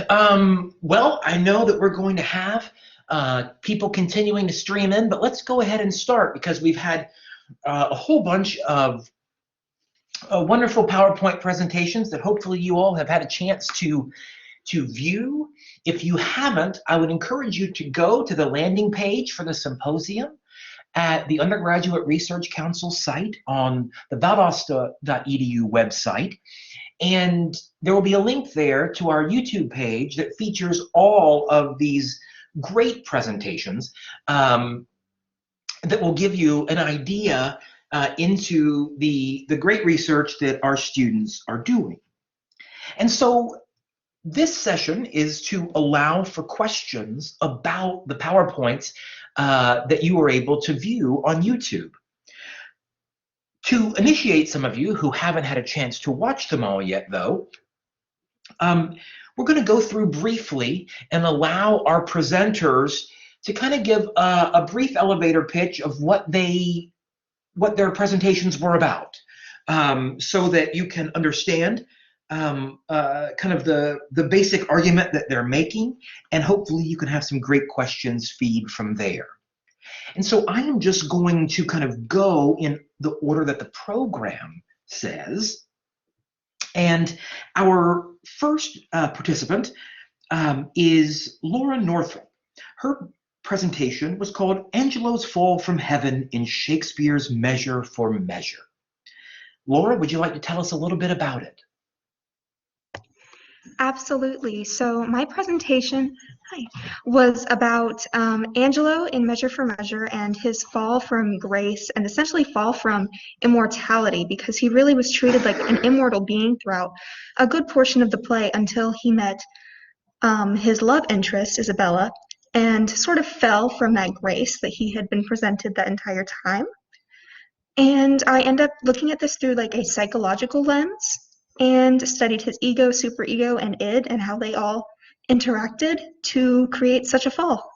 Well, I know that we're going to have people continuing to stream in, but let's go ahead and start because we've had a whole bunch of wonderful PowerPoint presentations that hopefully you all have had a chance to view. If you haven't, I would encourage you to go to the landing page for the symposium at the Undergraduate Research Council site on the valdosta.edu website. And there will be a link there to our YouTube page that features all of these great presentations that will give you an idea into the great research that our students are doing. And so this session is to allow for questions about the PowerPoints that you were able to view on YouTube. To initiate some of you who haven't had a chance to watch them all yet, though, we're going to go through briefly and allow our presenters to kind of give a brief elevator pitch of what their presentations were about, so that you can understand kind of the basic argument that they're making, and hopefully you can have some great questions feed from there. And so I am just going to kind of go in the order that the program says. And our first participant is Laura Northrup. Her presentation was called Angelo's Fall from Heaven in Shakespeare's Measure for Measure. Laura, would you like to tell us a little bit about it? Absolutely. So my presentation was about Angelo in Measure for Measure and his fall from grace and essentially fall from immortality, because he really was treated like an immortal being throughout a good portion of the play until he met his love interest, Isabella, and sort of fell from that grace that he had been presented that entire time. And I end up looking at this through like a psychological lens and studied his ego, superego, and id, and how they all interacted to create such a fall.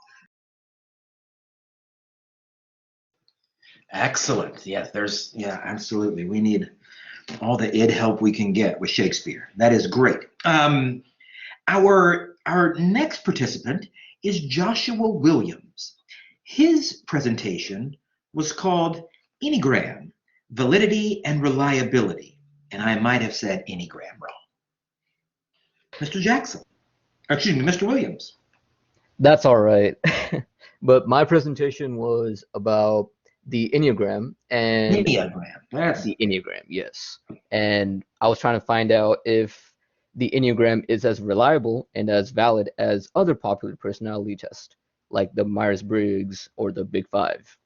Excellent. Yes, absolutely. We need all the id help we can get with Shakespeare. That is great. Our next participant is Joshua Williams. His presentation was called Enneagram, Validity and Reliability. And I might have said Enneagram wrong. Mr. Jackson, excuse me, Mr. Williams. That's all right. But my presentation was about the Enneagram and the Enneagram, yes. And I was trying to find out if the Enneagram is as reliable and as valid as other popular personality tests, like the Myers-Briggs or the Big Five.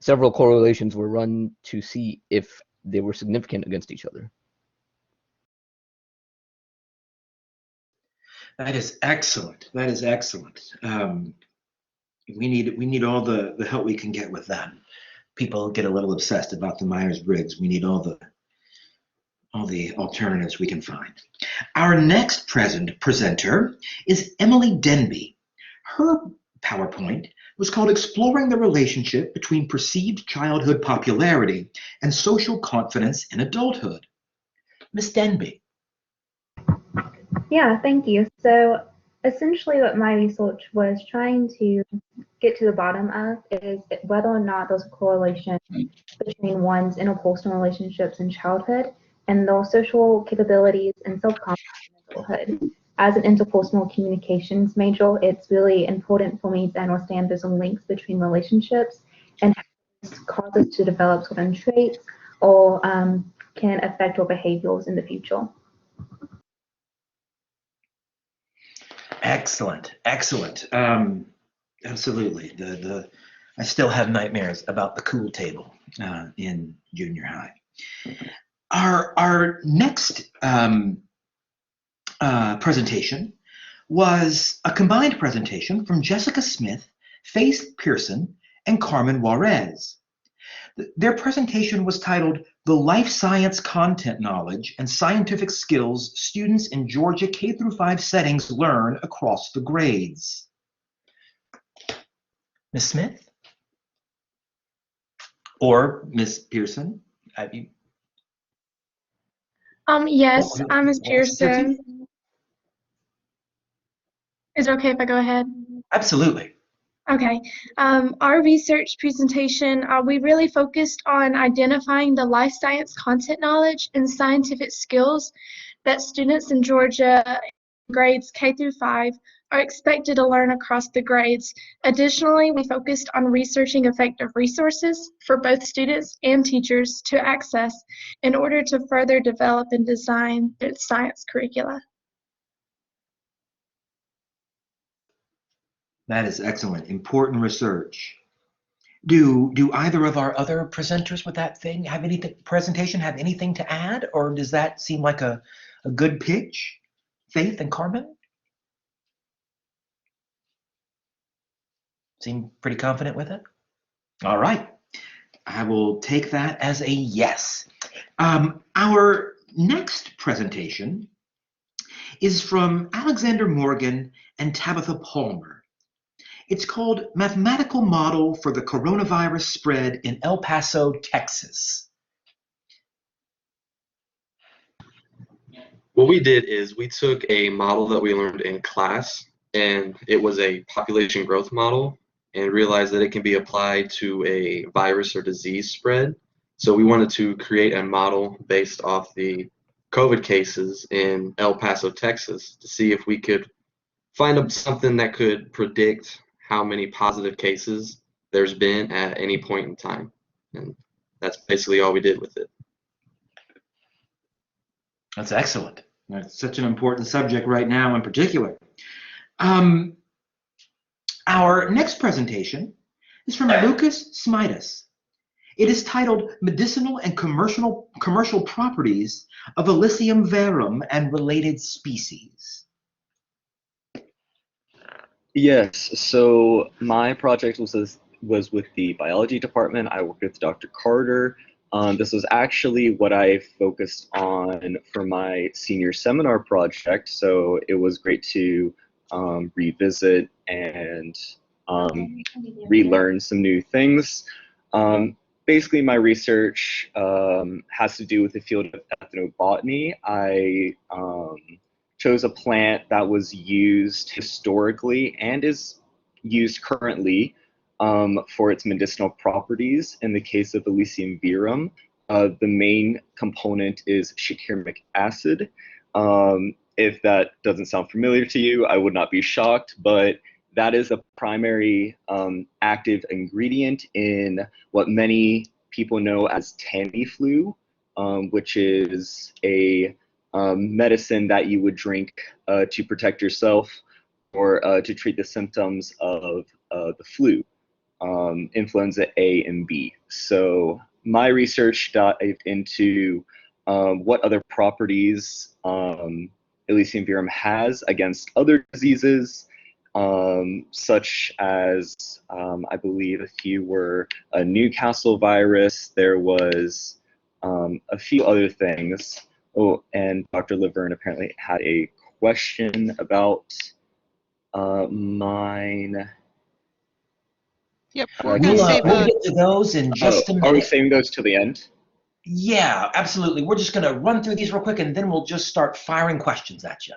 Several correlations were run to see if they were significant against each other. That is excellent. That is excellent. We need all the help we can get with that. People get a little obsessed about the Myers-Briggs. We need all the alternatives we can find. Our next presenter is Emily Denby. Her PowerPoint was called Exploring the Relationship Between Perceived Childhood Popularity and Social Confidence in Adulthood. Miss Denby. Yeah, thank you. So essentially what my research was trying to get to the bottom of is whether or not there's a correlation between one's interpersonal relationships in childhood and those social capabilities and self-confidence in adulthood. As an interpersonal communications major, it's really important for me to understand there's some links between relationships and how this causes to develop certain traits or can affect our behaviors in the future. Excellent, excellent. Absolutely. I still have nightmares about the cool table in junior high. Our next presentation was a combined presentation from Jessica Smith, Faith Pearson, and Carmen Juarez. Their presentation was titled The Life Science Content Knowledge and Scientific Skills Students in Georgia K-5 Settings Learn Across the Grades. Ms. Smith? Or Ms. Pearson? Yes, I'm Ms. Pearson. Is it okay if I go ahead? Absolutely. Okay. Our research presentation, we really focused on identifying the life science content knowledge and scientific skills that students in Georgia grades K through 5 are expected to learn across the grades. Additionally, we focused on researching effective resources for both students and teachers to access in order to further develop and design their science curricula. That is excellent. Important research. Do either of our other presenters with that thing have presentation have anything to add, or does that seem like a good pitch? Faith and Carmen? Seem pretty confident with it? All right. I will take that as a yes. Our next presentation is from Alexander Morgan and Tabitha Palmer. It's called Mathematical Model for the Coronavirus Spread in El Paso, Texas. What we did is we took a model that we learned in class, and it was a population growth model, and realized that it can be applied to a virus or disease spread. So we wanted to create a model based off the COVID cases in El Paso, Texas, to see if we could find something that could predict how many positive cases there's been at any point in time. And that's basically all we did with it. That's excellent. That's such an important subject right now in particular. Our next presentation is from Lucas Smidas. It is titled Medicinal and Commercial Properties of Elysium verum and Related Species. Yes, so my project was with the biology department. I worked with Dr. Carter. This was actually what I focused on for my senior seminar project, so it was great to revisit and relearn some new things. Basically, my research has to do with the field of ethnobotany. I chose a plant that was used historically and is used currently for its medicinal properties. In the case of Elysium verum, the main component is shikimic acid. If that doesn't sound familiar to you, I would not be shocked, but that is a primary active ingredient in what many people know as Tamiflu, which is a medicine that you would drink to protect yourself or to treat the symptoms of the flu, influenza A and B. So my research dived into what other properties Elysium verum has against other diseases, such as I believe a few were a Newcastle virus. There was a few other things. Oh, and Dr. Laverne apparently had a question about mine. Yep, we're going to save we'll get to those in just a minute. Are we saving those to the end? Yeah, absolutely. We're just going to run through these real quick, and then we'll just start firing questions at you.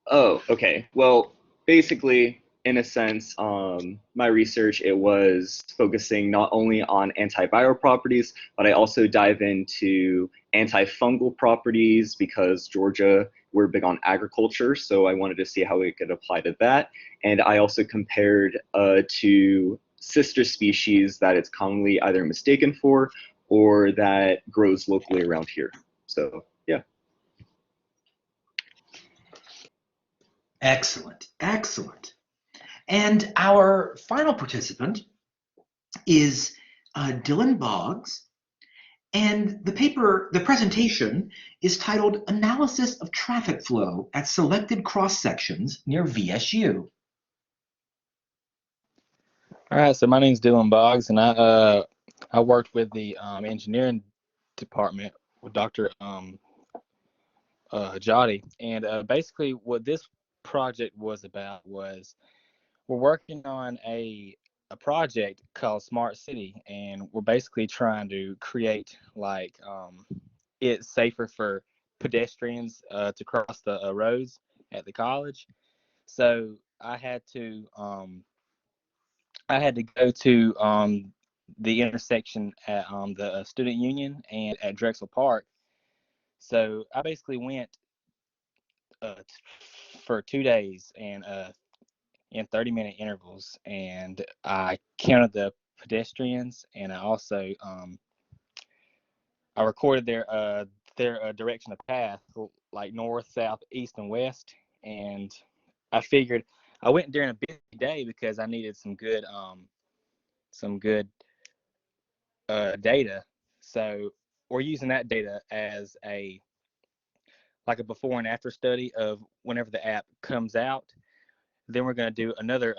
Oh, okay. Well, basically, in a sense, my research, it was focusing not only on antiviral properties, but I also dive into antifungal properties because Georgia, we're big on agriculture, so I wanted to see how it could apply to that. And I also compared to sister species that it's commonly either mistaken for or that grows locally around here. So, yeah. Excellent, excellent. And our final participant is Dylan Boggs, and the presentation is titled Analysis of Traffic Flow at Selected Cross Sections near VSU. All right, so my name's Dylan Boggs, and I worked with the engineering department with Dr. Jotty, and basically what this project was about was we're working on a project called Smart City, and we're basically trying to create like it safer for pedestrians to cross the roads at the college. So I had to go to the intersection at the student union and at Drexel Park. So I basically went for 2 days and in 30-minute intervals, and I counted the pedestrians, and I also I recorded their direction of path, like north, south, east, and west. And I figured I went during a busy day because I needed some good data. So we're using that data as a before and after study of whenever the app comes out. Then we're going to do another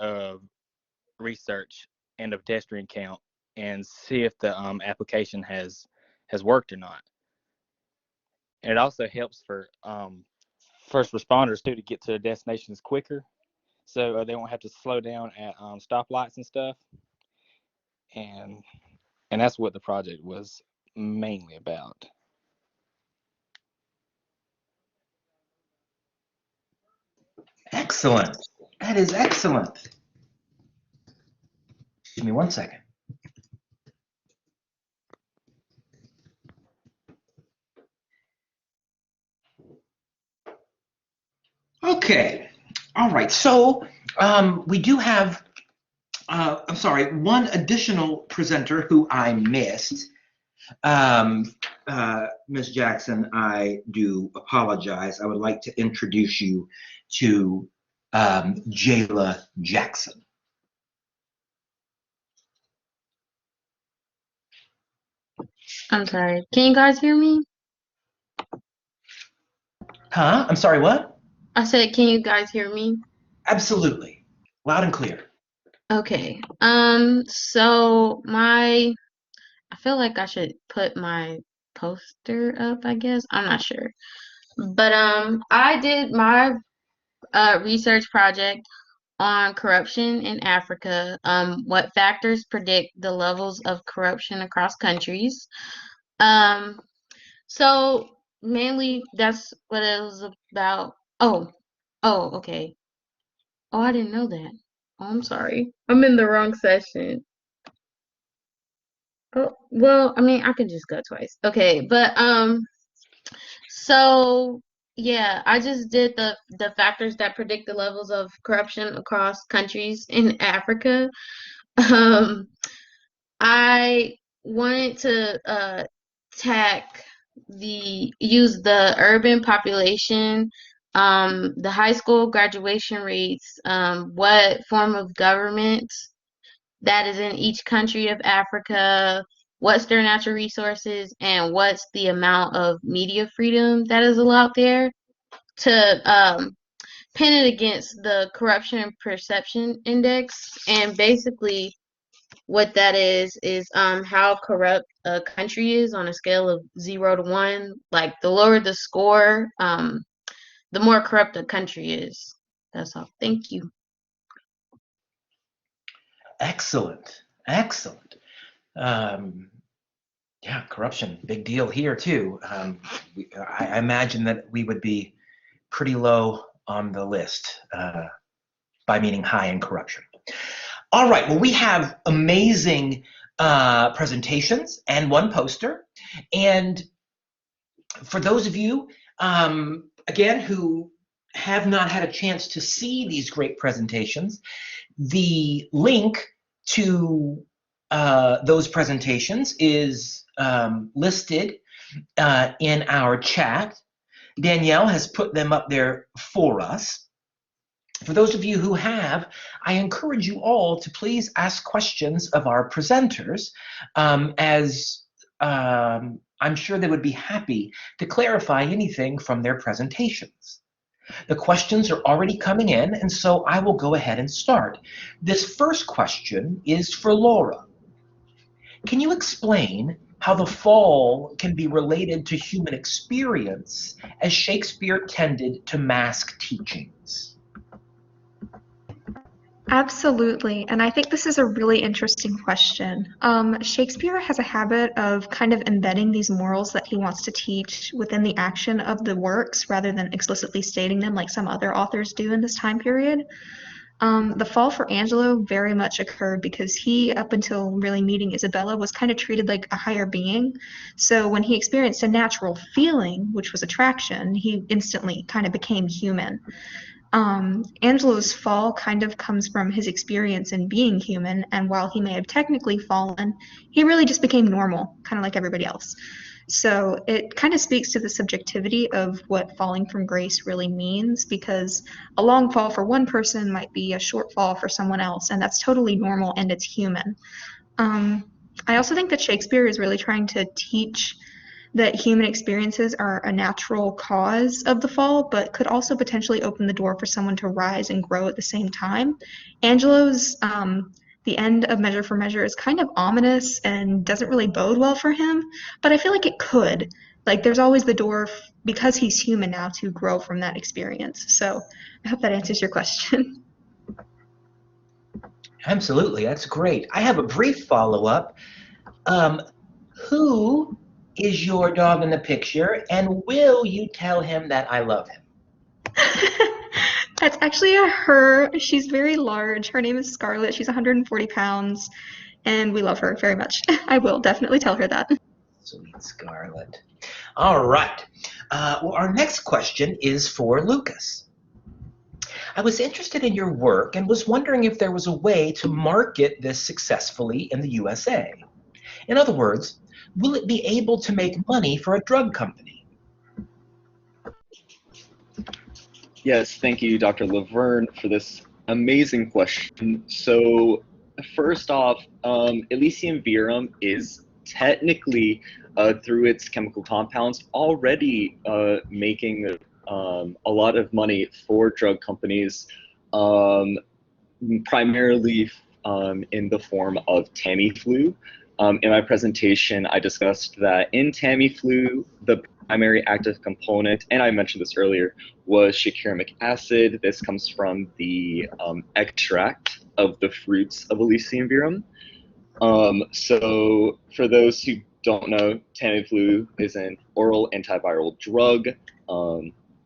research and a pedestrian count and see if the application has worked or not. And it also helps for first responders too to get to their destinations quicker, so they won't have to slow down at stoplights and stuff. And that's what the project was mainly about. Excellent. That is excellent. Give me 1 second. Okay. All right. So we do have, I'm sorry, one additional presenter who I missed. Ms. Jackson, I do apologize. I would like to introduce you to Jayla Jackson. I'm sorry. Can you guys hear me? Huh? I'm sorry, what? I said, can you guys hear me? Absolutely. Loud and clear. Okay. So I feel like I should put my poster up, I guess. I'm not sure. But I did my research project on corruption in Africa. What factors predict the levels of corruption across countries. So mainly that's what it was about. Oh, okay. Oh, I didn't know that. Oh, I'm sorry. I'm in the wrong session. Oh, well, I mean, I can just go twice. Okay, but so yeah, I just did the factors that predict the levels of corruption across countries in Africa. Um, I wanted to use the urban population, the high school graduation rates, what form of government that is in each country of Africa, what's their natural resources, and what's the amount of media freedom that is allowed there to pin it against the corruption perception index. And basically what that is how corrupt a country is on a scale of 0 to 1. Like the lower the score, the more corrupt a country is. That's all. Thank you. Excellent. Excellent. Yeah, corruption, big deal here too. I imagine that we would be pretty low on the list, by meaning high in corruption. All right, well, we have amazing presentations and one poster. And for those of you, again, who have not had a chance to see these great presentations, the link to those presentations is listed in our chat. Danielle has put them up there for us. For those of you who have, I encourage you all to please ask questions of our presenters, as I'm sure they would be happy to clarify anything from their presentations. The questions are already coming in, and so I will go ahead and start. This first question is for Laura. Can you explain how the fall can be related to human experience, as Shakespeare tended to mask teachings? Absolutely, and I think this is a really interesting question. Shakespeare has a habit of kind of embedding these morals that he wants to teach within the action of the works rather than explicitly stating them like some other authors do in this time period. The fall for Angelo very much occurred because he, up until really meeting Isabella, was kind of treated like a higher being. So when he experienced a natural feeling, which was attraction, he instantly kind of became human. Angelo's fall kind of comes from his experience in being human, and while he may have technically fallen, he really just became normal, kind of like everybody else. So it kind of speaks to the subjectivity of what falling from grace really means, because a long fall for one person might be a short fall for someone else, and that's totally normal and it's human. I also think that Shakespeare is really trying to teach that human experiences are a natural cause of the fall, but could also potentially open the door for someone to rise and grow at the same time. Angelo's the end of Measure for Measure is kind of ominous and doesn't really bode well for him, but I feel like it could. Like, there's always the door, because he's human now, to grow from that experience. So I hope that answers your question. Absolutely, that's great. I have a brief follow-up. Who is your dog in the picture, and will you tell him that I love him? That's actually a her. She's very large. Her name is Scarlett. She's 140 pounds, and we love her very much. I will definitely tell her that. Sweet Scarlett. All right. Well, our next question is for Lucas. I was interested in your work and was wondering if there was a way to market this successfully in the USA. In other words, will it be able to make money for a drug company? Yes, thank you, Dr. Laverne, for this amazing question. So first off, Elysium verum is technically, through its chemical compounds, already making a lot of money for drug companies, primarily in the form of Tamiflu. In my presentation, I discussed that in Tamiflu, the primary active component, and I mentioned this earlier, was shikiramic acid. This comes from the extract of the fruits of Elysium verum. So for those who don't know, Tamiflu is an oral antiviral drug,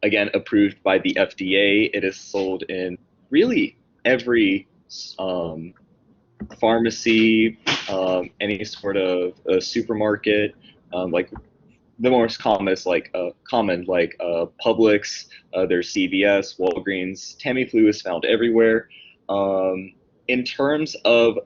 again, approved by the FDA. It is sold in really every pharmacy, any sort of supermarket, like the most common is like Publix, there's CVS, Walgreens. Tamiflu is found everywhere. In terms of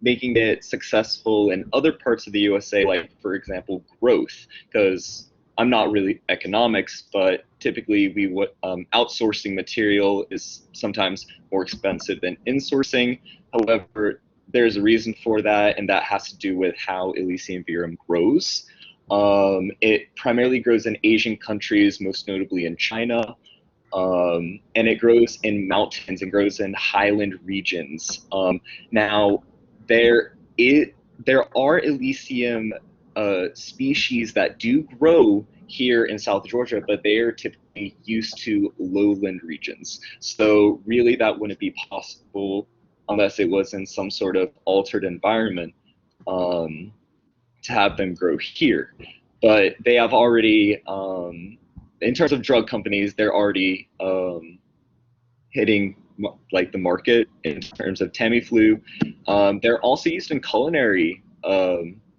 making it successful in other parts of the USA, like for example, growth, because I'm not really economics, but typically we would outsourcing material is sometimes more expensive than insourcing. However, there's a reason for that, and that has to do with how Elysium verum grows. It primarily grows in Asian countries, most notably in China, and it grows in mountains and grows in highland regions. Now, there are Elysium species that do grow here in South Georgia, but they are typically used to lowland regions. So really that wouldn't be possible unless it was in some sort of altered environment to have them grow here. But they have already, in terms of drug companies, they're already hitting like the market in terms of Tamiflu. They're also used in culinary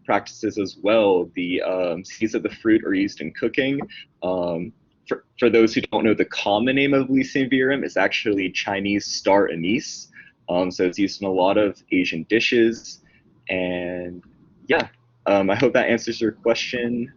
practices as well. The seeds of the fruit are used in cooking. For those who don't know, the common name of Elysium verum is actually Chinese star anise. So it's used in a lot of Asian dishes. And yeah, I hope that answers your question.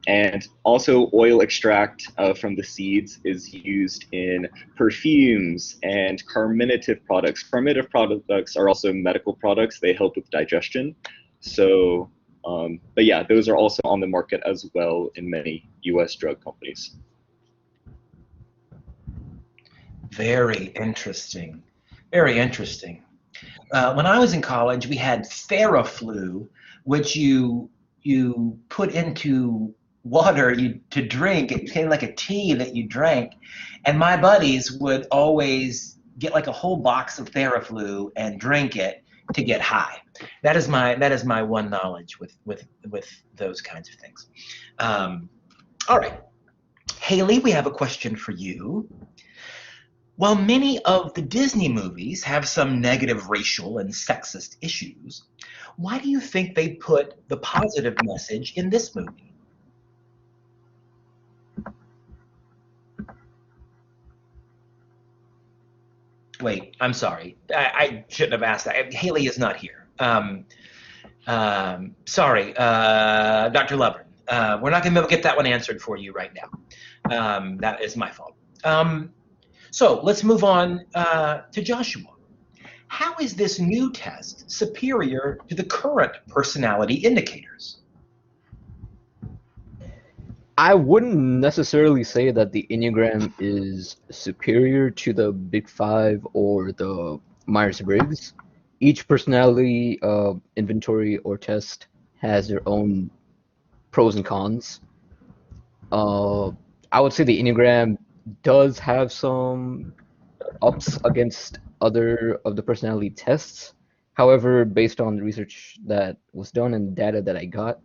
And also oil extract from the seeds is used in perfumes and carminative products. Carminative products are also medical products. They help with digestion. So, but yeah, those are also on the market as well in many US drug companies. Very interesting. Very interesting. When I was in college, we had Theraflu, which you put into water to drink. It became like a tea that you drank, and my buddies would always get like a whole box of Theraflu and drink it to get high. That is my one knowledge with those kinds of things. All right, Haley, we have a question for you. While many of the Disney movies have some negative racial and sexist issues, why do you think they put the positive message in this movie? Wait, I'm sorry. I shouldn't have asked that. Haley is not here. Sorry, Dr. Lovren. We're not going to be able to get that one answered for you right now. That is my fault. So let's move on to Joshua. How is this new test superior to the current personality indicators? I wouldn't necessarily say that the Enneagram is superior to the Big Five or the Myers-Briggs. Each personality inventory or test has their own pros and cons. I would say the Enneagram does have some ups against other of the personality tests. However, based on the research that was done and the data that I got,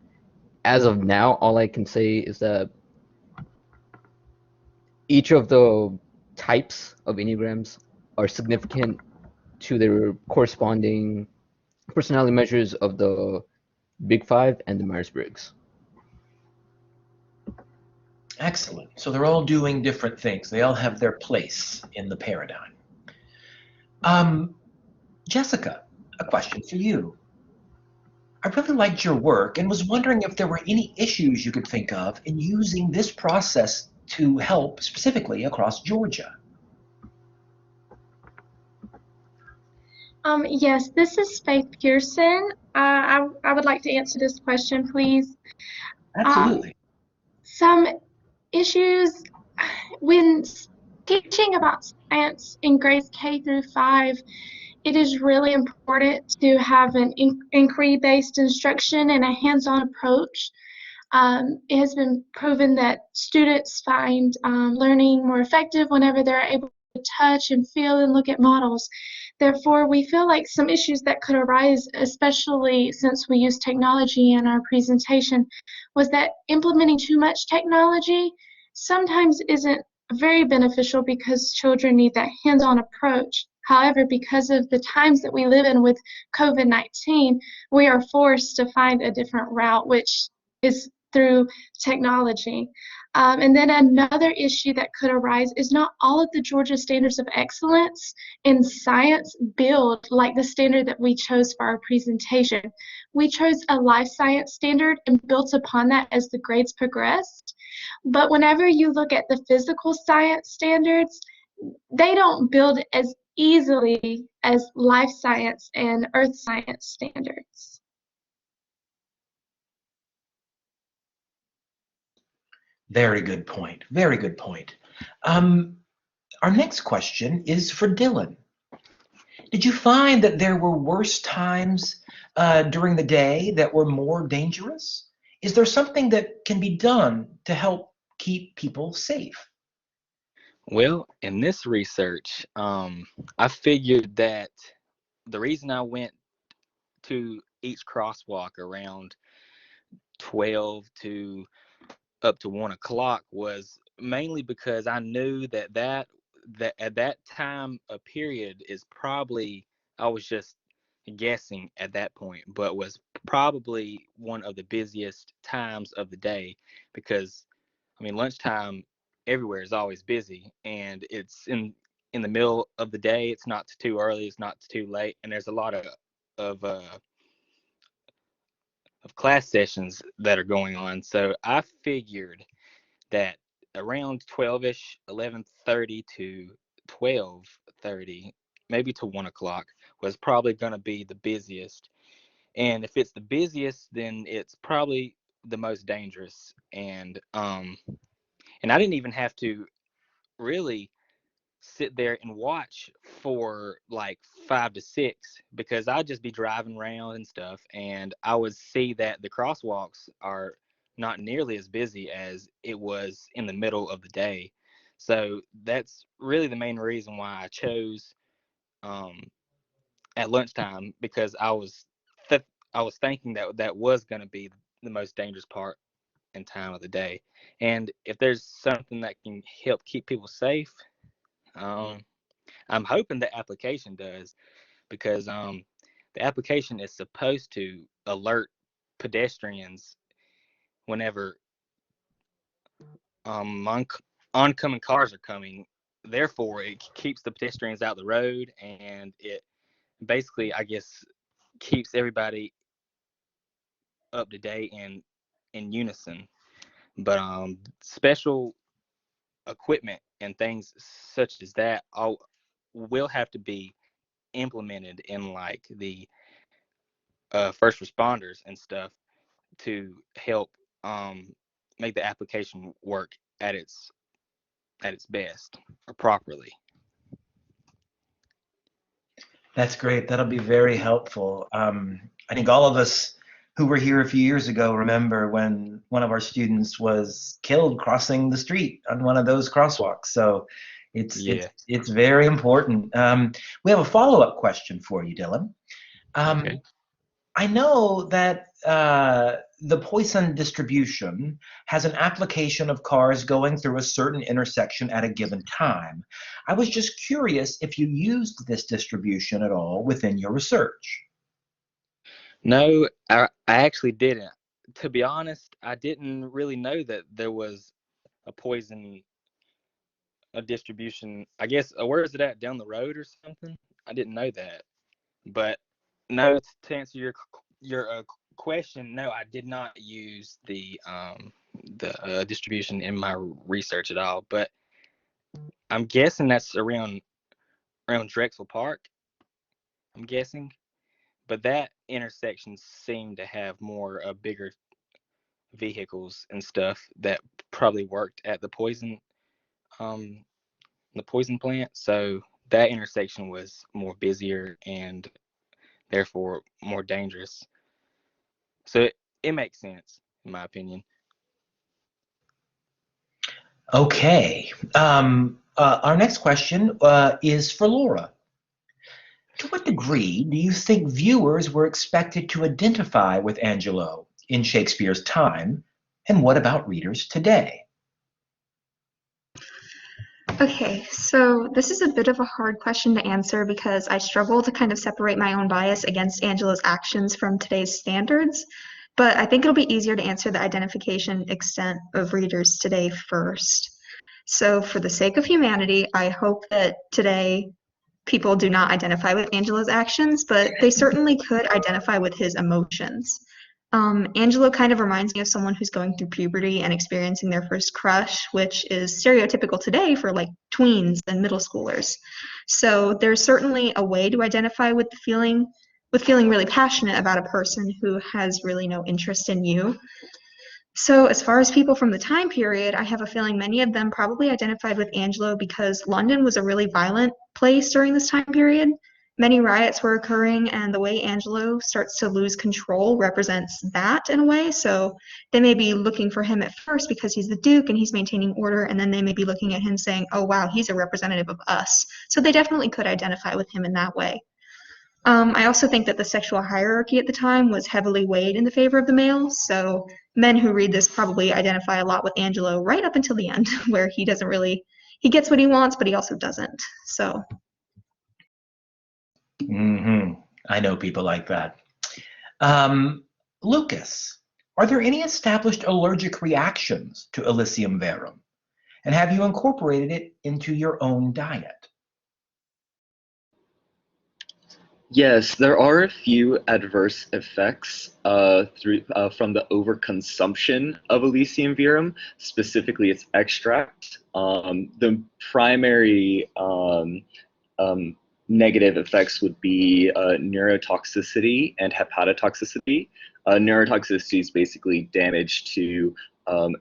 as of now, all I can say is that each of the types of Enneagrams are significant to their corresponding personality measures of the Big Five and the Myers-Briggs. Excellent. So they're all doing different things. They all have their place in the paradigm. Jessica, a question for you. I really liked your work and was wondering if there were any issues you could think of in using this process to help specifically across Georgia. Yes, this is Faith Pearson. I would like to answer this question, please. Absolutely. Some issues when teaching about science in grades K through 5, it is really important to have an inquiry-based instruction and a hands-on approach. It has been proven that students find learning more effective whenever they're able to touch and feel and look at models. Therefore, we feel like some issues that could arise, especially since we use technology in our presentation, was that implementing too much technology sometimes isn't very beneficial because children need that hands-on approach. However, because of the times that we live in with COVID-19, we are forced to find a different route, which is through technology. And then another issue that could arise is not all of the Georgia Standards of Excellence in science build like the standard that we chose for our presentation. We chose a life science standard and built upon that as the grades progressed. But whenever you look at the physical science standards, they don't build as easily as life science and earth science standards. Very good point. Very good point. Our next question is for Dylan. Did you find that there were worse times during the day that were more dangerous? Is there something that can be done to help keep people safe? Well, in this research, I figured that the reason I went to each crosswalk around 12 to up to 1 o'clock was mainly because I knew that at that time a period is probably, I was just guessing at that point, but was probably one of the busiest times of the day because I mean lunchtime everywhere is always busy, and it's in the middle of the day. It's not too early, it's not too late, and there's a lot of class sessions that are going on. So I figured that around 12ish, 11:30 to 12:30, maybe to 1 o'clock, was probably going to be the busiest. And if it's the busiest, then it's probably the most dangerous. And I didn't even have to really sit there and watch for like 5 to 6 because I'd just be driving around and stuff, and I would see that the crosswalks are not nearly as busy as it was in the middle of the day. So that's really the main reason why I chose at lunchtime, because I was thinking that that was going to be the most dangerous part and time of the day. And if there's something that can help keep people safe, I'm hoping the application does, because the application is supposed to alert pedestrians whenever oncoming cars are coming. Therefore, it keeps the pedestrians out the road, and it basically, I guess, keeps everybody up to date and in unison. But special equipment and things such as that will have to be implemented in like the first responders and stuff to help make the application work at its best or properly. That's great. That'll be very helpful. I think all of us who were here a few years ago remember when one of our students was killed crossing the street on one of those crosswalks. So it's very important. We have a follow-up question for you, Dylan. Okay. I know that the Poisson distribution has an application of cars going through a certain intersection at a given time. I was just curious if you used this distribution at all within your research. No, I actually didn't. To be honest, I didn't really know that there was a Poisson distribution. I guess, where is it at? Down the road or something? I didn't know that. But no, to answer your question, no, I did not use the distribution in my research at all. But I'm guessing that's around Drexel Park. I'm guessing, but that intersection seemed to have more bigger vehicles and stuff that probably worked at the Poisson plant. So that intersection was more busier and therefore more dangerous. So it makes sense, in my opinion. Okay. Our next question is for Laura. To what degree do you think viewers were expected to identify with Angelo in Shakespeare's time, and what about readers today? Okay, so this is a bit of a hard question to answer because I struggle to kind of separate my own bias against Angelo's actions from today's standards, but I think it'll be easier to answer the identification extent of readers today first. So for the sake of humanity, I hope that today people do not identify with Angelo's actions, but they certainly could identify with his emotions. Angelo kind of reminds me of someone who's going through puberty and experiencing their first crush, which is stereotypical today for like tweens and middle schoolers. So there's certainly a way to identify with feeling really passionate about a person who has really no interest in you. So as far as people from the time period, I have a feeling many of them probably identified with Angelo because London was a really violent place during this time period. Many riots were occurring, and the way Angelo starts to lose control represents that in a way. So they may be looking for him at first because he's the Duke and he's maintaining order, and then they may be looking at him saying, oh wow, he's a representative of us. So they definitely could identify with him in that way. I also think that the sexual hierarchy at the time was heavily weighed in the favor of the male, so men who read this probably identify a lot with Angelo right up until the end, where he gets what he wants, but he also doesn't. So. I know people like that. Lucas, are there any established allergic reactions to Elysium verum? And have you incorporated it into your own diet? Yes, there are a few adverse effects from the overconsumption of Elysium verum, specifically its extract. The primary negative effects would be neurotoxicity and hepatotoxicity. Neurotoxicity is basically damage to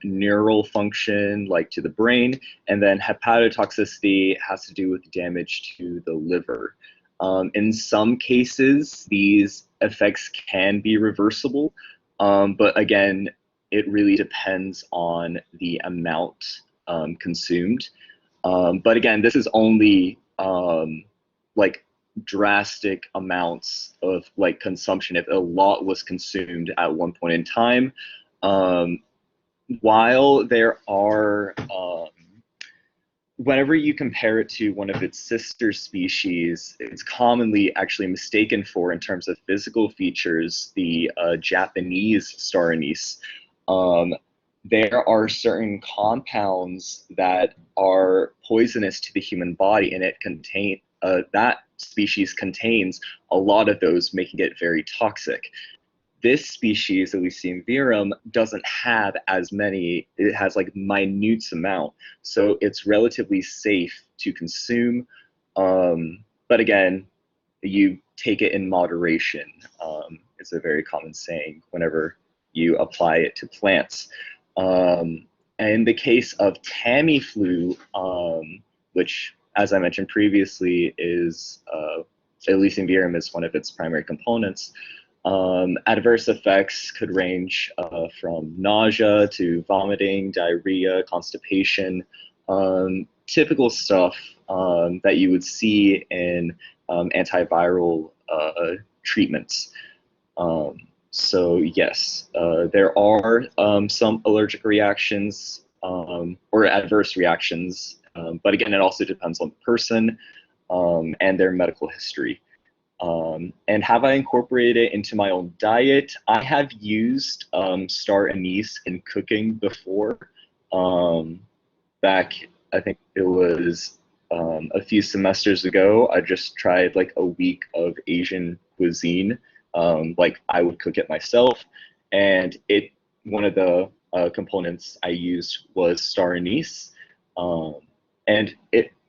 neural function, like to the brain, and then hepatotoxicity has to do with damage to the liver. In some cases, these effects can be reversible, but again, it really depends on the amount consumed. But again, this is only like drastic amounts of like consumption. If a lot was consumed at one point in time, while there are whenever you compare it to one of its sister species, it's commonly actually mistaken for, in terms of physical features, the Japanese star anise. There are certain compounds that are poisonous to the human body, and that species contains a lot of those, making it very toxic. This species, Elysium verum, doesn't have as many. It has like minute amount, so it's relatively safe to consume. But again, you take it in moderation. It's a very common saying whenever you apply it to plants. And in the case of Tamiflu, which, as I mentioned previously, is Elysium verum is one of its primary components. Adverse effects could range from nausea to vomiting, diarrhea, constipation, typical stuff that you would see in antiviral treatments. So yes, there are some allergic reactions or adverse reactions, but again, it also depends on the person and their medical history. And have I incorporated it into my own diet? I have used star anise in cooking before. Back, I think it was a few semesters ago, I just tried like a week of Asian cuisine. Like I would cook it myself, and one of the components I used was star anise, and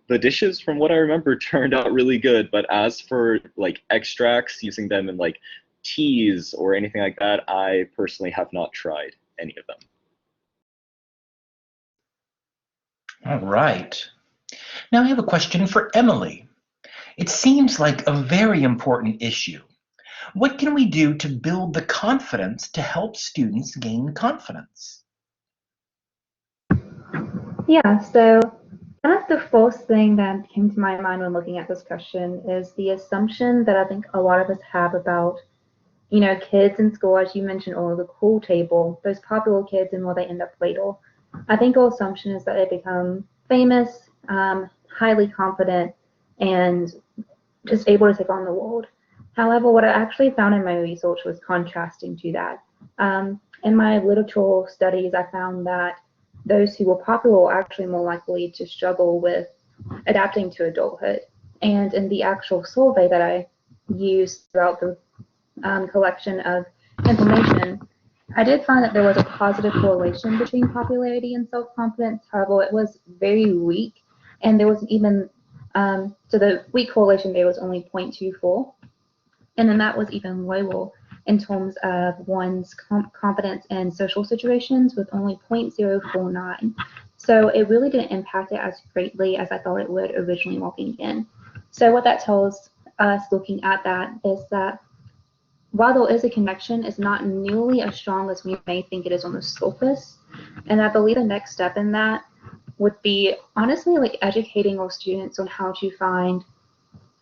the dishes, from what I remember, turned out really good. But as for like extracts, using them in like teas or anything like that, I personally have not tried any of them. All right. Now I have a question for Emily. It seems like a very important issue. What can we do to build the confidence to help students gain confidence? Yeah, so kind of the first thing that came to my mind when looking at this question is the assumption that I think a lot of us have about, kids in school, as you mentioned, or the cool table, those popular kids and where they end up later. I think our assumption is that they become famous, highly confident, and just able to take on the world. However, what I actually found in my research was contrasting to that. In my literature studies, I found that those who were popular were actually more likely to struggle with adapting to adulthood. And in the actual survey that I used throughout the collection of information, I did find that there was a positive correlation between popularity and self-confidence. However, it was very weak, and there was even, so the weak correlation there was only 0.24, and then that was even lower in terms of one's confidence in social situations, with only 0.049. So it really didn't impact it as greatly as I thought it would originally walking in. So what that tells us looking at that is that while there is a connection, it's not nearly as strong as we may think it is on the surface. And I believe the next step in that would be honestly like educating our students on how to find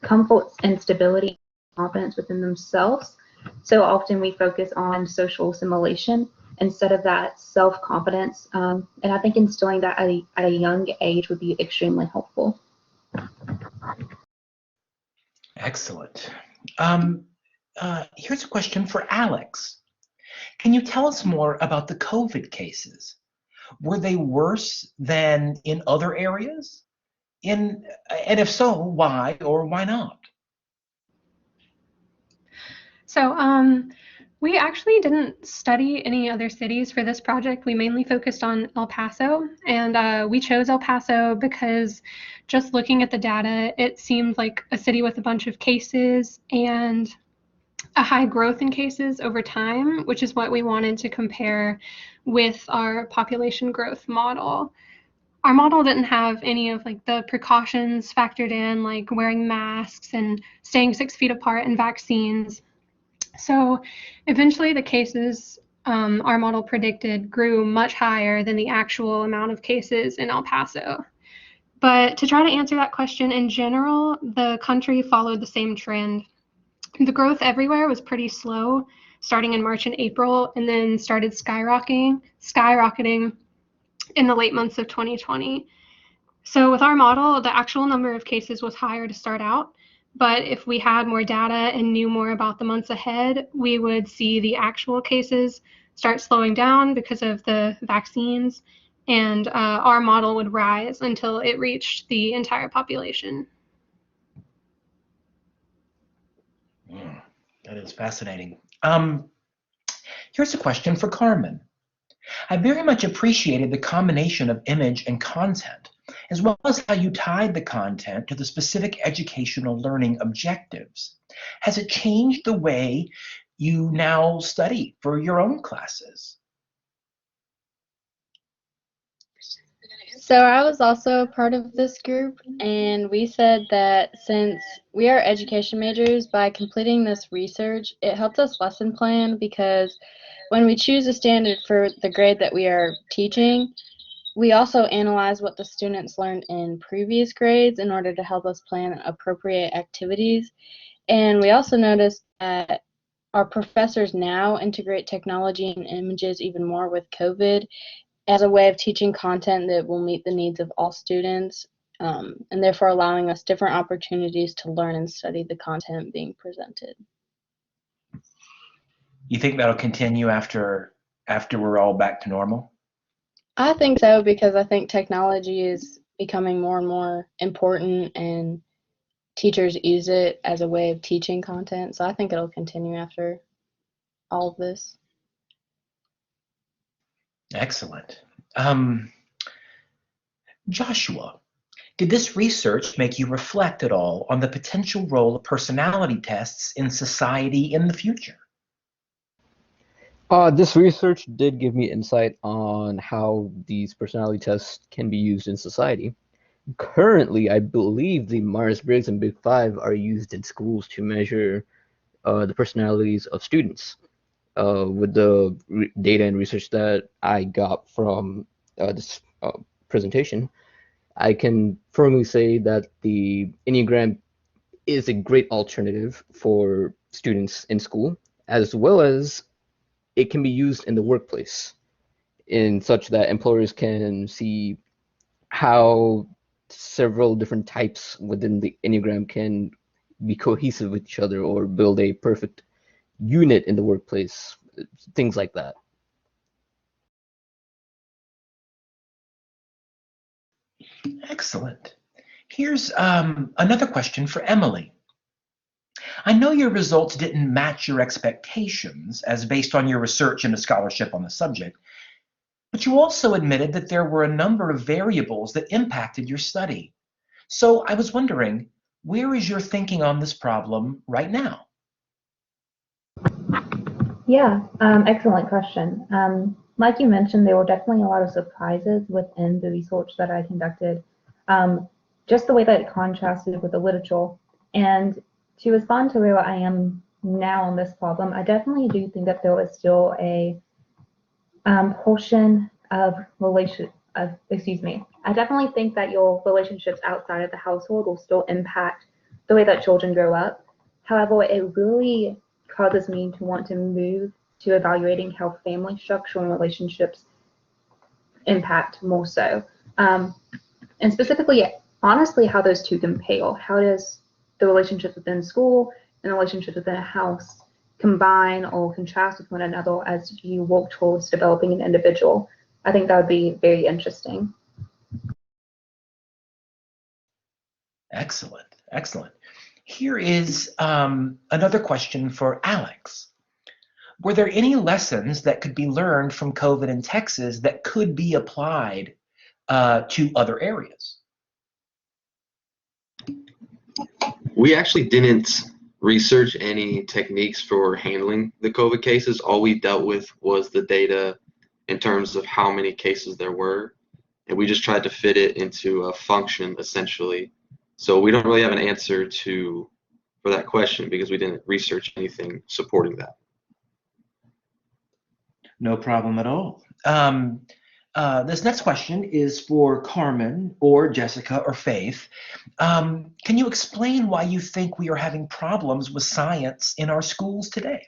comfort and stability, confidence within themselves. So often we focus on social assimilation instead of that self-confidence. And I think instilling that at a young age would be extremely helpful. Excellent. Here's a question for Alex. Can you tell us more about the COVID cases? Were they worse than in other areas? And if so, why or why not? So we actually didn't study any other cities for this project. We mainly focused on El Paso, and we chose El Paso because just looking at the data, it seemed like a city with a bunch of cases and a high growth in cases over time, which is what we wanted to compare with our population growth model. Our model didn't have any of like the precautions factored in, like wearing masks and staying 6 feet apart and vaccines. So eventually the cases our model predicted grew much higher than the actual amount of cases in El Paso. But to try to answer that question, in general, the country followed the same trend. The growth everywhere was pretty slow, starting in March and April, and then started skyrocketing in the late months of 2020. So with our model, the actual number of cases was higher to start out, but if we had more data and knew more about the months ahead, we would see the actual cases start slowing down because of the vaccines, and our model would rise until it reached the entire population. That is fascinating. Here's a question for Carmen. I very much appreciated the combination of image and content, as well as how you tied the content to the specific educational learning objectives. Has it changed the way you now study for your own classes? So I was also part of this group, and we said that since we are education majors, by completing this research, it helped us lesson plan, because when we choose a standard for the grade that we are teaching, we also analyze what the students learned in previous grades in order to help us plan appropriate activities. And we also noticed that our professors now integrate technology and images even more with COVID as a way of teaching content that will meet the needs of all students, and therefore allowing us different opportunities to learn and study the content being presented. You think that'll continue after we're all back to normal? I think so, because I think technology is becoming more and more important, and teachers use it as a way of teaching content. So I think it'll continue after all of this. Excellent. Joshua, did this research make you reflect at all on the potential role of personality tests in society in the future? This research did give me insight on how these personality tests can be used in society. Currently, I believe the Myers-Briggs and Big Five are used in schools to measure the personalities of students. With the data and research that I got from this presentation, I can firmly say that the Enneagram is a great alternative for students in school, as well as it can be used in the workplace in such that employers can see how several different types within the Enneagram can be cohesive with each other or build a perfect unit in the workplace, things like that. Excellent. Here's another question for Emily. I know your results didn't match your expectations as based on your research and a scholarship on the subject, but you also admitted that there were a number of variables that impacted your study. So I was wondering, where is your thinking on this problem right now? Yeah, excellent question. Like you mentioned, there were definitely a lot of surprises within the research that I conducted, just the way that it contrasted with the literature. And to respond to where I am now on this problem, I definitely do think that there is still a portion of I definitely think that your relationships outside of the household will still impact the way that children grow up. However, it really causes me to want to move to evaluating how family structure and relationships impact more so. And specifically, honestly, how those two compare. How does the relationships within school and the relationships within a house combine or contrast with one another as you work towards developing an individual? I think that would be very interesting. Excellent, excellent. Here is another question for Alex. Were there any lessons that could be learned from COVID in Texas that could be applied to other areas? We actually didn't research any techniques for handling the COVID cases. All we dealt with was the data in terms of how many cases there were, and we just tried to fit it into a function essentially. So we don't really have an answer for that question because we didn't research anything supporting that. No problem at all. This next question is for Carmen or Jessica or Faith. Can you explain why you think we are having problems with science in our schools today?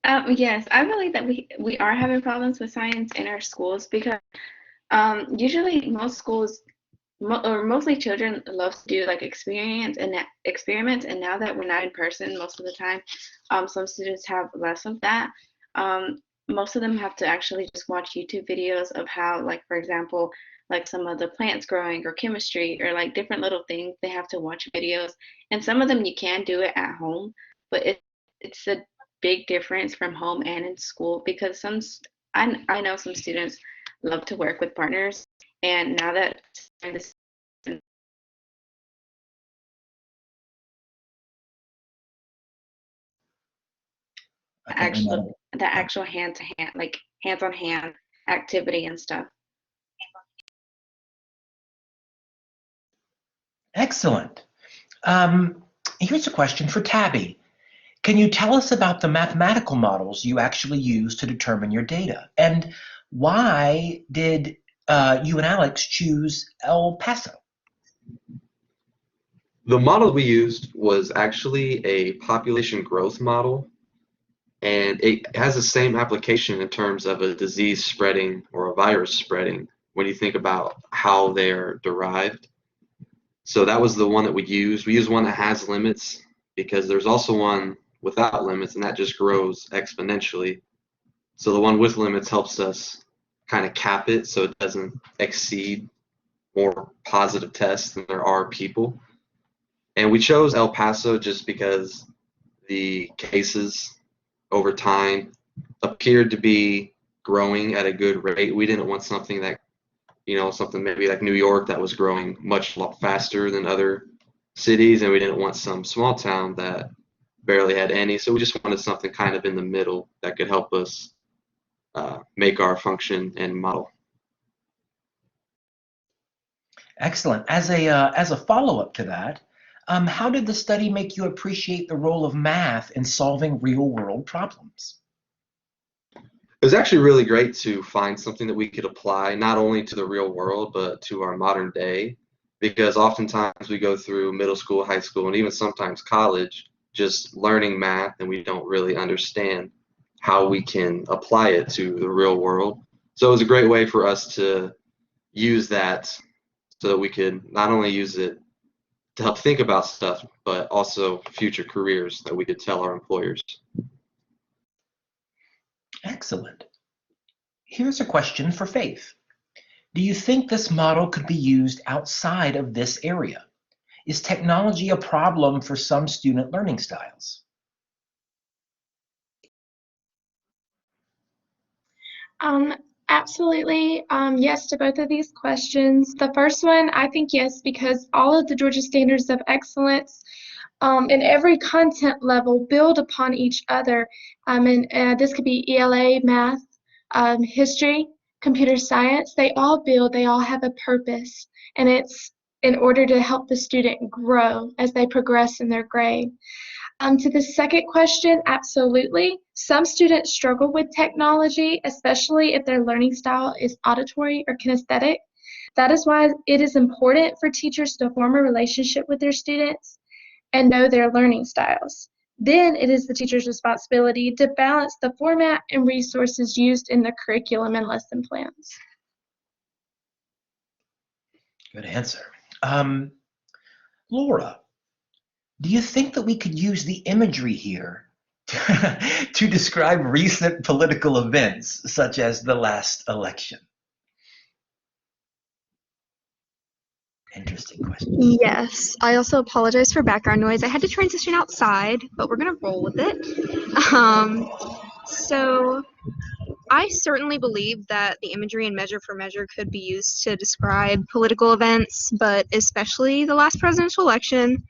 Yes, I believe that we are having problems with science in our schools because usually most schools or mostly children love to do like experiments, and now that we're not in person most of the time, some students have less of that. Um, Most of them have to actually just watch YouTube videos of how, like, for example, like some of the plants growing or chemistry or like different little things. They have to watch videos, and some of them you can do it at home, but it's a big difference from home and in school because I know some students love to work with partners, and now that this actual hand to hand, like hands on hand activity and stuff. Excellent. Here's a question for Tabby. Can you tell us about the mathematical models you actually use to determine your data? And why did you and Alex choose El Paso? The model we used was actually a population growth model, and it has the same application in terms of a disease spreading or a virus spreading when you think about how they're derived. So that was the one that we used. We use one that has limits because there's also one without limits, and that just grows exponentially. So the one with limits helps us kind of cap it so it doesn't exceed more positive tests than there are people. And we chose El Paso just because the cases over time appeared to be growing at a good rate. We didn't want something that, something maybe like New York that was growing much faster than other cities, and we didn't want some small town that barely had any. So we just wanted something kind of in the middle that could help us make our function and model. Excellent. As a follow-up to that, how did the study make you appreciate the role of math in solving real-world problems? It was actually really great to find something that we could apply not only to the real world, but to our modern day, because oftentimes we go through middle school, high school, and even sometimes college just learning math, and we don't really understand how we can apply it to the real world. So it was a great way for us to use that so that we could not only use it to help think about stuff, but also future careers that we could tell our employers. Excellent. Here's a question for Faith. Do you think this model could be used outside of this area? Is technology a problem for some student learning styles? Absolutely. Yes to both of these questions. The first one, I think yes, because all of the Georgia Standards of Excellence in every content level build upon each other. And this could be ELA, math, history, computer science. They all have a purpose, and it's in order to help the student grow as they progress in their grade. To the second question, absolutely. Some students struggle with technology, especially if their learning style is auditory or kinesthetic. That is why it is important for teachers to form a relationship with their students and know their learning styles. Then it is the teacher's responsibility to balance the format and resources used in the curriculum and lesson plans. Good answer. Laura, do you think that we could use the imagery here to describe recent political events, such as the last election? Interesting question. Yes, I also apologize for background noise. I had to transition outside, but we're going to roll with it. So I certainly believe that the imagery in Measure for Measure could be used to describe political events, but especially the last presidential election.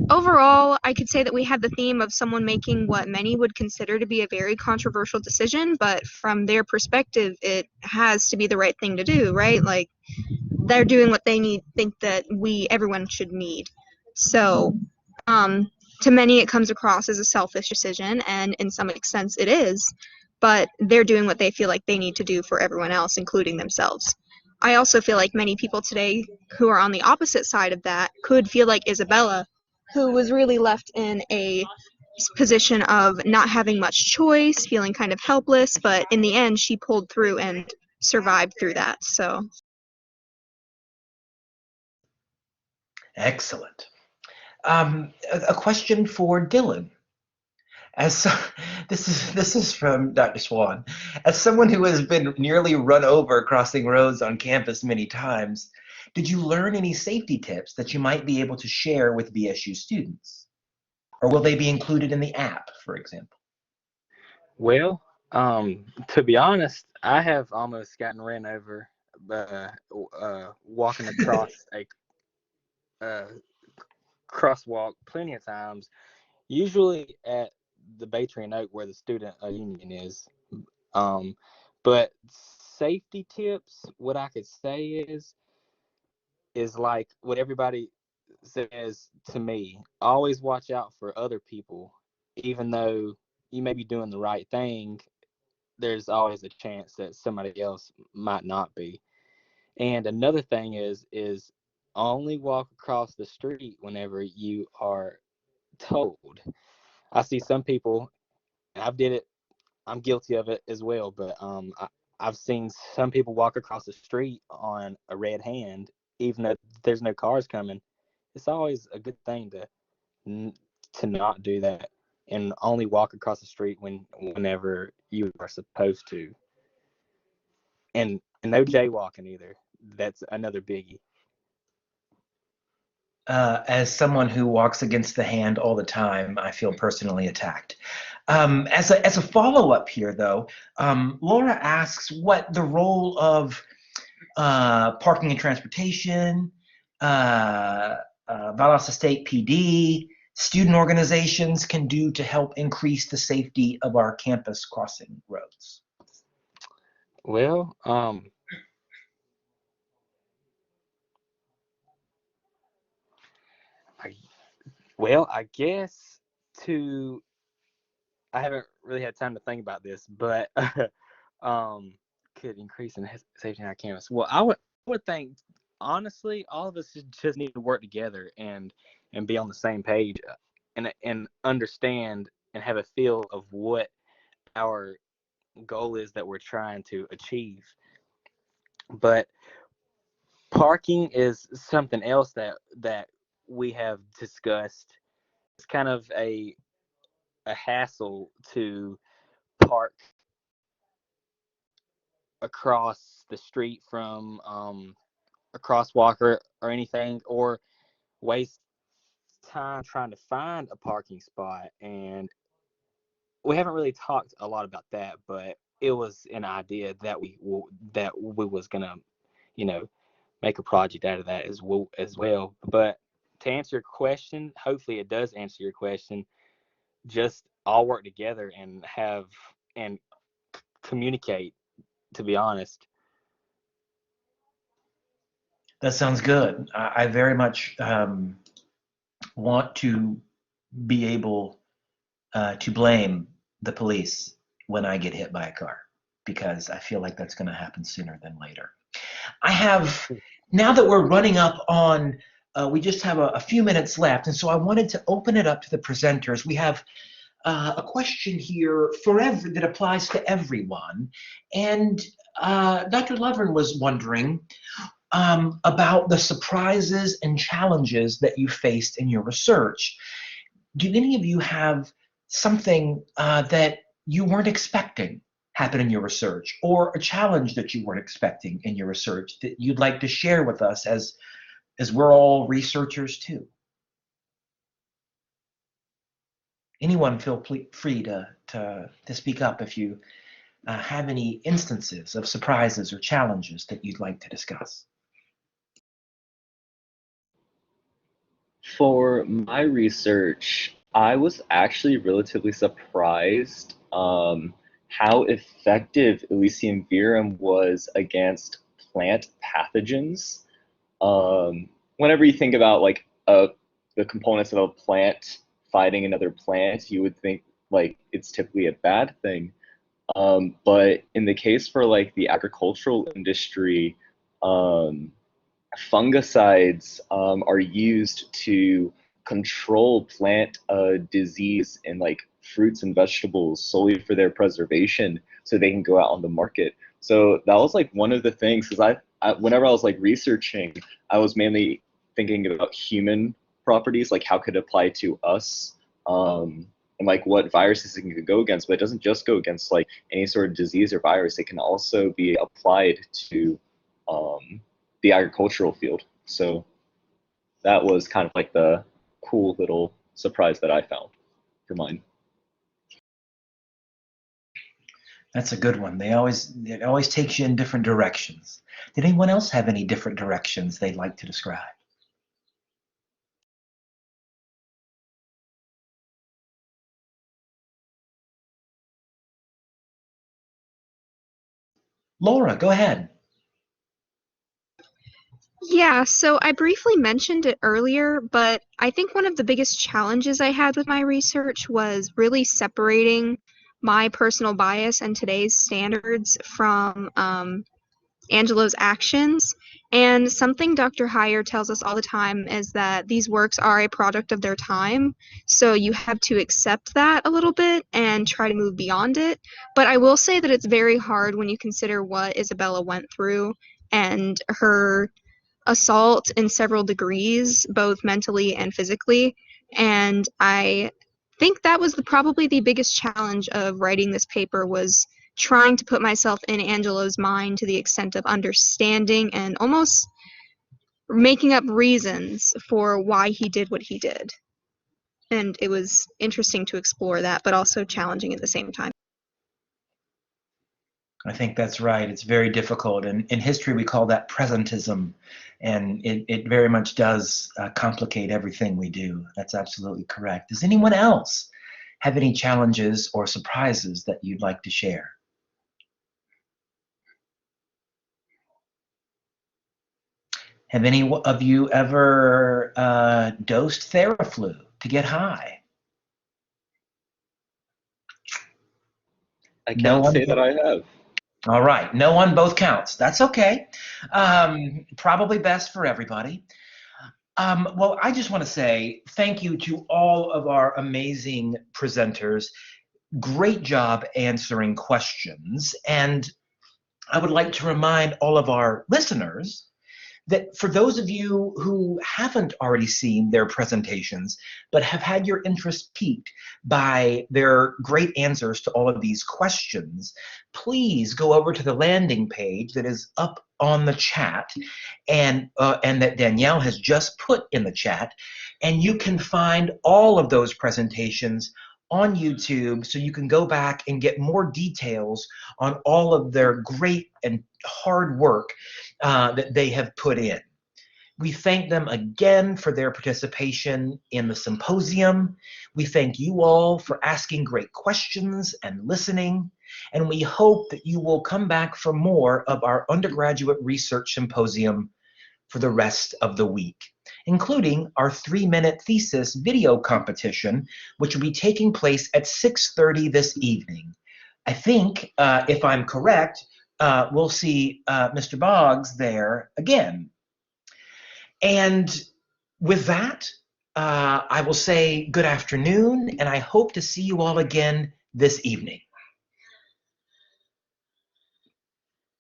Overall, I could say that we had the theme of someone making what many would consider to be a very controversial decision, but from their perspective, it has to be the right thing to do, right? Like, they're doing what they think that everyone should need. So, to many, it comes across as a selfish decision, and in some sense, it is. But they're doing what they feel like they need to do for everyone else, including themselves. I also feel like many people today who are on the opposite side of that could feel like Isabella, who was really left in a position of not having much choice, feeling kind of helpless, but in the end, she pulled through and survived through that. So. Excellent. A question for Dylan. This is from Dr. Swan. As someone who has been nearly run over crossing roads on campus many times, did you learn any safety tips that you might be able to share with VSU students? Or will they be included in the app, for example? Well, to be honest, I have almost gotten ran over walking across a crosswalk plenty of times, usually at the Battery and Oak where the student union is. But safety tips, what I could say is like what everybody says to me, always watch out for other people. Even though you may be doing the right thing, there's always a chance that somebody else might not be. And another thing is only walk across the street whenever you are told. I see some people, and I'm guilty of it as well, but I've seen some people walk across the street on a red hand, even though there's no cars coming. It's always a good thing to not do that and only walk across the street whenever you are supposed to. And no jaywalking either. That's another biggie. As someone who walks against the hand all the time, I feel personally attacked. As a follow-up here, though, Laura asks what the role of parking and transportation, Valdosta State PD, student organizations can do to help increase the safety of our campus crossing roads. Well, I guess I haven't really had time to think about this, but could increase in safety on our campus. Well, I would think honestly, all of us just need to work together and be on the same page and understand and have a feel of what our goal is that we're trying to achieve. But parking is something else that we have discussed. It's kind of a hassle to park across the street from a crosswalk or anything, or waste time trying to find a parking spot. And we haven't really talked a lot about that, but it was an idea that we was gonna, make a project out of that as well. But to answer your question, hopefully it does answer your question. Just all work together and communicate, to be honest. That sounds good. I very much want to be able to blame the police when I get hit by a car, because I feel like that's going to happen sooner than later. Now that we're running up on, we just have a few minutes left, and so I wanted to open it up to the presenters. We have a question here that applies to everyone, and Dr. Lovren was wondering about the surprises and challenges that you faced in your research. Do any of you have something that you weren't expecting happen in your research, or a challenge that you weren't expecting in your research that you'd like to share with us, as we're all researchers too? Anyone feel free to speak up if you have any instances of surprises or challenges that you'd like to discuss. For my research, I was actually relatively surprised how effective Elysium verum was against plant pathogens. Whenever you think about like the components of a plant fighting another plant, you would think like it's typically a bad thing. But in the case for like the agricultural industry, fungicides are used to control plant disease in like fruits and vegetables solely for their preservation so they can go out on the market. So that was like one of the things, because whenever I was like researching, I was mainly thinking about human properties, like how could it apply to us, and like what viruses it can go against. But it doesn't just go against like any sort of disease or virus. It can also be applied to the agricultural field. So that was kind of like the cool little surprise that I found for mine. That's a good one. It always takes you in different directions. Did anyone else have any different directions they'd like to describe? Laura, go ahead. Yeah, so I briefly mentioned it earlier, but I think one of the biggest challenges I had with my research was really separating my personal bias and today's standards from Angelo's actions. And something Dr. Heyer tells us all the time is that these works are a product of their time. So you have to accept that a little bit and try to move beyond it. But I will say that it's very hard when you consider what Isabella went through and her assault in several degrees, both mentally and physically. And I think that was probably the biggest challenge of writing this paper, was trying to put myself in Angelo's mind to the extent of understanding and almost making up reasons for why he did what he did. And it was interesting to explore that, but also challenging at the same time. I think that's right. It's very difficult. And in history, we call that presentism. And it very much does complicate everything we do. That's absolutely correct. Does anyone else have any challenges or surprises that you'd like to share? Have any of you ever dosed Theraflu to get high? I can't say that I have. All right, no on both counts. That's okay. Probably best for everybody. Well, I just want to say thank you to all of our amazing presenters. Great job answering questions. And I would like to remind all of our listeners that for those of you who haven't already seen their presentations, but have had your interest piqued by their great answers to all of these questions, please go over to the landing page that is up on the chat and that Danielle has just put in the chat, and you can find all of those presentations on YouTube, so you can go back and get more details on all of their great and hard work that they have put in. We thank them again for their participation in the symposium. We thank you all for asking great questions and listening, and we hope that you will come back for more of our undergraduate research symposium for the rest of the week, including our 3-minute thesis video competition, which will be taking place at 6:30 this evening. I think, if I'm correct, we'll see Mr. Boggs there again. And with that, I will say good afternoon, and I hope to see you all again this evening.